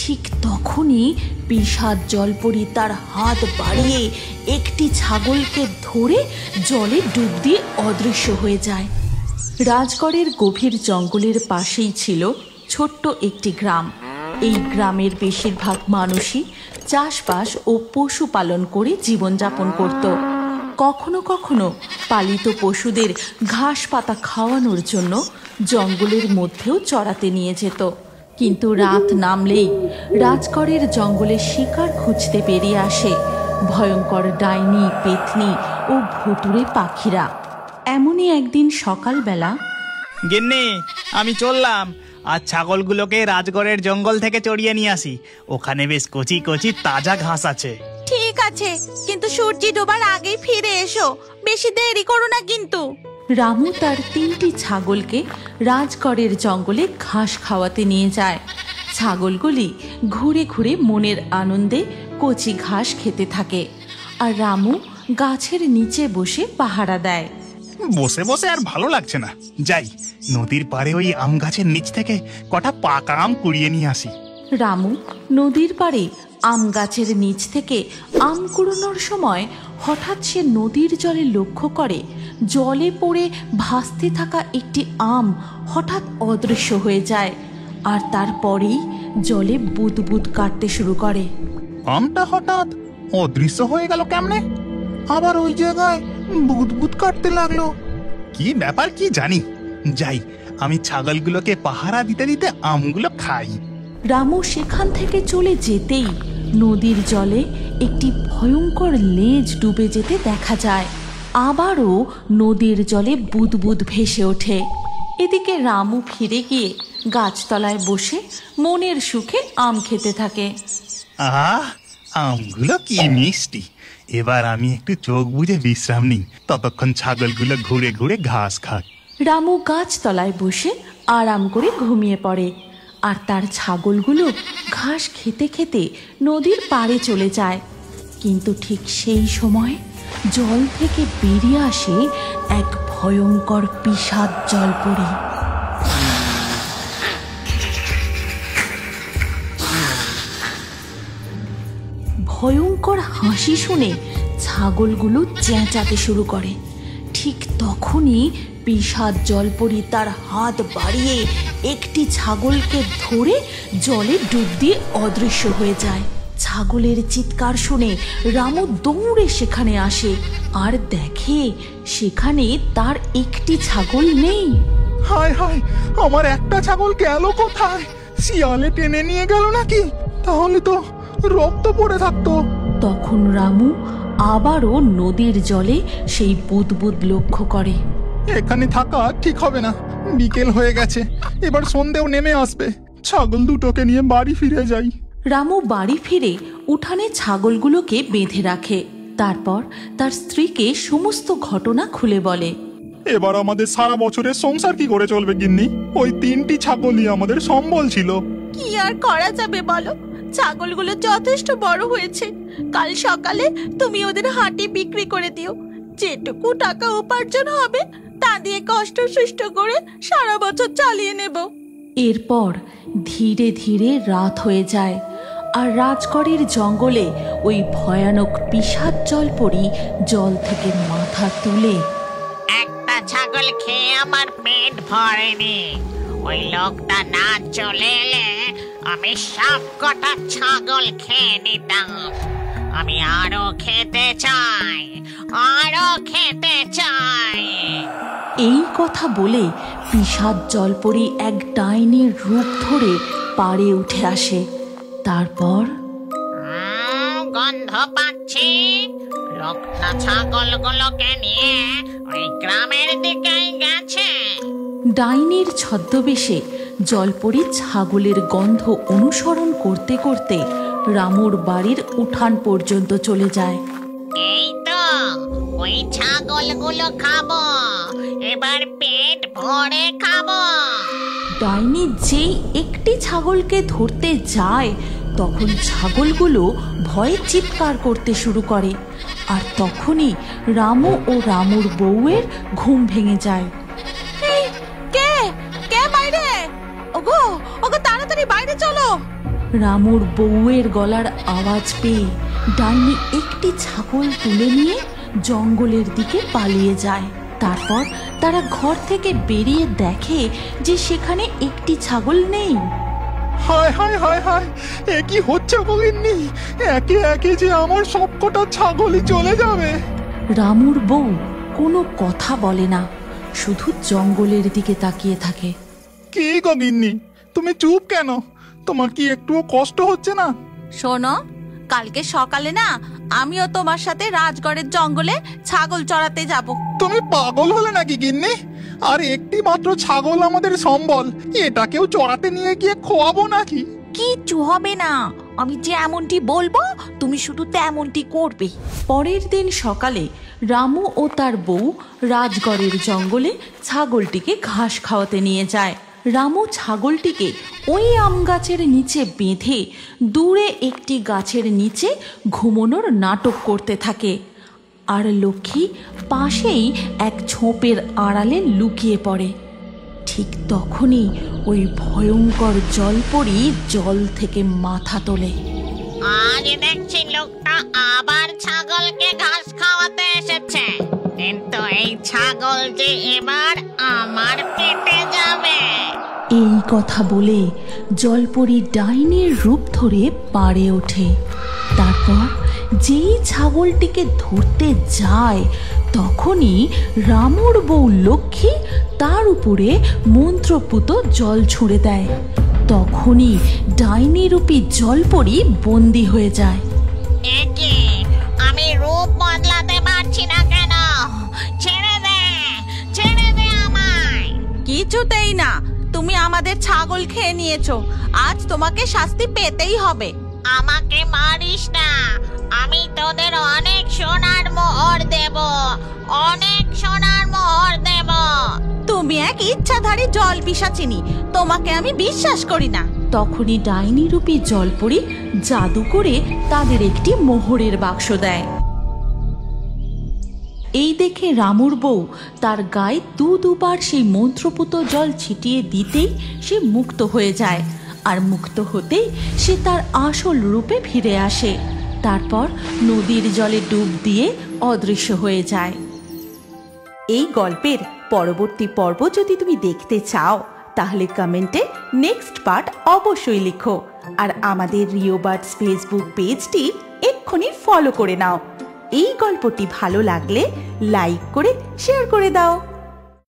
ঠিক তখনই পিশাচ জলপরি তার হাত বাড়িয়ে একটি ছাগলকে ধরে জলে ডুব দিয়ে অদৃশ্য হয়ে যায়। রাজগড়ের গভীর জঙ্গলের পাশেই ছিল ছোট্ট একটি গ্রাম। এই গ্রামের বেশিরভাগ মানুষই চাষবাস ও পশুপালন করে জীবনযাপন করত। কখনো কখনো পালিত পশুদের ঘাস পাতা খাওয়ানোর জন্য জঙ্গলের মধ্যেও চড়াতে নিয়ে যেত। কিন্তু রাত নামলেই রাজগড়ের জঙ্গলে শিকার খুঁজতে বেরিয়ে আসে ভয়ঙ্কর ডাইনি, পেতনি ও ভুতুড়ে পাখিরা। এমনই একদিন সকালবেলা, গিন্নি, আমি চললাম, আর ছাগলগুলোকে রাজগড়ের জঙ্গল থেকে চড়িয়ে নিয়ে আসি। ওখানে বেশ কচি কচি তাজা ঘাস আছে। ঠিক আছে, কিন্তু সূর্য ডোবার আগেই ফিরে এসো, বেশি দেরি করো না কিন্তু। রামু তার 3টি ছাগলকে রাজগড়ের জঙ্গলে ঘাস খাওয়াতে নিয়ে যায়। ছাগলগুলি ঘুরে ঘুরে মনের আনন্দে কচি ঘাস খেতে থাকে, আর রামু গাছের নিচে বসে পাহারা দেয়। বসে বসে আর ভালো লাগছে না, যাই নদীর পাড়ে ওই আম গাছের নিচ থেকে কটা পাকা আম কুড়িয়ে নিয়ে আসি। রামু নদীর পাড়ে আম গাছের নিচ থেকে আম কুড়োনোর সময় হঠাৎ সে নদীর জলে লক্ষ্য করে জলে পড়ে ভাসতে থাকা একটি আম হঠাৎ অদৃশ্য হয়ে যায়, আর তারপরেই জলে বুদবুদ কাটতে শুরু করে। আমটা হঠাৎ অদৃশ্য হয়ে গেল কেমনে? আবার ওই জায়গায় বুদবুদ কাটতে লাগলো। কি ব্যাপার কি জানি, যাই আমি ছাগলগুলোকে পাহারা দিতে দিতে আমগুলো খাই। রামু সেখান থেকে চলে যেতেই নদীর জলে একটি ভয়ঙ্কর লেজ ডুবে যেতে দেখা যায়। আবারও নদীর জলে বুদবুদ ভেসে ওঠে। এদিকে রামু ফিরে গিয়ে গাছতলায় বসে মনের সুখে আম খেতে থাকে। আহ, আমগুলো কি মিষ্টি। এবার আমি একটু চোখ বুজে বিশ্রাম নিই, ততক্ষণ ছাগলগুলো ঘুরে ঘুরে ঘাস খাক। রামু গাছতলায় বসে আরাম করে ঘুমিয়ে পড়ে, আর তার ছাগলগুলো ঘাস খেতে খেতে নদীর পাড়ে চলে যায়। কিন্তু ঠিক সেই সময় জল থেকে বেরিয়ে আসে এক ভয়ঙ্কর পিশাচ জলপরি। ভয়ঙ্কর হাসি শুনে ছাগলগুলো চেঁচাতে শুরু করে। ঠিক তখনই পিশাচ জলপরি তার হাত বাড়িয়ে একটি ছাগলকে ধরে জলে ডুব দিয়ে অদৃশ্য হয়ে যায়। ছাগলের চিৎকার শুনে রামু দৌড়ে সেখানে আসে, আর দেখে সেখানে তার একটি ছাগল নেই। হায় হায়, আমার একটা ছাগল গেল কোথায়? শিয়ালে টেনে নিয়ে গেল নাকি? তাহলে তো রক্ত পড়ে থাকতো। তখন রামু আবারও নদীর জলে সেই বুদবুদ লক্ষ্য করে। এখানে থাকা ঠিক হবে না, বিকেল হয়ে গেছে, এবার সন্ধ্যেও নেমে আসবে। ছাগল দুটোকে নিয়ে বাড়ি ফিরে যাই। রামু বাড়ি ফিরে উঠানে ছাগলগুলোকে বেঁধে রাখে। তারপর তার স্ত্রীকে সমস্ত ঘটনা খুলে বলে। এবার আমাদের সারা বছরের সংসার কি করে চলবে গিন্নি? ওই 3টি ছাগলই আমাদের সম্বল ছিল। কি আর করা যাবে বলো, ছাগলগুলো যথেষ্ট বড় হয়েছে। কাল সকালে তুমি ওদের হাটে বিক্রি করে দিও। যেটুকু টাকা উপার্জন হবে তা দিয়ে কষ্ট সুষ্ট করে সারা বছর চালিয়ে নেব। এরপর ধীরে ধীরে রাত হয়ে যায়, আর রাজগড়ের জঙ্গলে ওই ভয়ানক পিশাচ জলপরি জল থেকে মাথা তুলে, একটা ছাগল খেয়ে আমার পেট ভরেনি। ওই লোকটা না চলে এলে আমি সব কটা ছাগল খেয়ে নিতাম। আমি আরো খেতে চাই, আরো খেতে চাই। এই কথা বলে পিশাচ জলপরি এক ডাইনির রূপ ধরে পাড়ে উঠে আসে। তারপর গন্ধ পাচ্ছি, লোকটা ছাগলগুলোকে নিয়ে ওই গ্রামের দিকেই গেছে। ডাইনির ছদ্মবেশে জলপরি ছাগলের গন্ধ অনুসরণ করতে করতে রামুর বাড়ির উঠান পর্যন্ত চলে যায়। এই তো ওই ছাগলগুলো খাবো, এবার পেট ভরে খাবো। ডাইনি যেই একটি ছাগলকে ধরতে যায়, তখন ছাগলগুলো ভয়ে চিৎকার করতে শুরু করে, আর তখনই রামু ও রামুর বউয়ের ঘুম ভেঙে যায়। কে কে বাইরে? ওগো ওগো, তাড়াতাড়ি বাইরে চলো। রামুর বউয়ের গলার আওয়াজ পেয়ে ডাইনি একটি ছাগল তুলে নিয়ে জঙ্গলের দিকে পালিয়ে যায়। তারপর তারা ঘর থেকে বেরিয়ে দেখে যে সেখানে একটি ছাগল নেই। হায় হায় হায় হায়, এ কি হচ্ছে গিন্নি? একে একে যে আমার সবকটা ছাগলই চলে যাবে। রামুর বউ কোনো কথা বলে না, শুধু জঙ্গলের দিকে তাকিয়ে থাকে। কি গো গিন্নি, তুমি চুপ কেন? তোমার কি একটুও কষ্ট হচ্ছে না? শোনো, কালকে সকালে না আমিও তোমার সাথে রাজগড়ের জঙ্গলে ছাগল চড়াতে যাব। তুমি পাগল হলে নাকি গিন্নি? আর একটি মাত্র ছাগল আমাদের সম্বল, এটাকেও চড়াতে নিয়ে গিয়ে খোয়াবো নাকি? কিচ্ছু হবে না, আমি যেমনটি বলবো তুমি শুধু তেমনটি করবে। পরের দিন সকালে রামু ও তার বউ রাজগড়ের জঙ্গলে ছাগলটিকে ঘাস খাওয়াতে নিয়ে যায়। রামু ছাগলটিকে ওই আম গাছের নিচে বেঁধে দূরে একটি গাছের নিচে ঘুমোনোর নাটক করতে থাকে, আর লক্ষ্মী পাশেই এক ঝোপের আড়ালে লুকিয়ে পড়ে। ঠিক তখনই ওই ভয়ঙ্কর জলপরি জল থেকে মাথা তোলে। আজ দেখছি লোকটা আবার ছাগলকে ঘাস খাওয়াতে এসেছে, কিন্তু এই ছাগল যে এবার আমার পেটে যাবে। এই কথা বলে জলপরি ডাইনির রূপ ধরে পাড়ে ওঠে। তারপর যেই ছাগলটিকে ধরতে যায় তখনই রামুর বউ লক্ষ্মী তার উপরে মন্ত্রপুত জল ছুঁড়ে দেয়। তখনই ডাইনি রূপী জলপরি বন্দি হয়ে যায়। একে আমি রূপ বদলাতে পারছি না কেন? ছেড়ে দে আমায়। কিছুতেই না, তুমি আমাদের ছাগল খেয়ে নিয়েছো, আজ তোমাকে শাস্তি পেতেই হবে। আমাকে মারিস না, আমি তোদের অনেক সোনার মোহর দেব, অনেক সোনার মোহর দেব। তুমি এক ইচ্ছাধারী জল পিশাচিনী, তোমাকে আমি বিশ্বাস করি না। তখনই ডাইনি রূপী জলপরি জাদু করে তাদের একটি মোহরের বাক্স দেয়। এই দেখে রামুর বউ তার গায়ে দুবার সেই মন্ত্রপুত জল ছিটিয়ে দিতেই সে মুক্ত হয়ে যায়, আর মুক্ত হতেই সে তার আসল রূপে ফিরে আসে। তারপর নদীর জলে ডুব দিয়ে অদৃশ্য হয়ে যায়। এই গল্পের পরবর্তী পর্ব যদি তুমি দেখতে চাও তাহলে কমেন্টে নেক্সট পার্ট অবশ্যই লিখো, আর আমাদের রিও বার্ডস ফেসবুক পেজটি এক্ষুনি ফলো করে নাও। এই গল্পটি ভালো লাগলে লাইক করে শেয়ার করে দাও।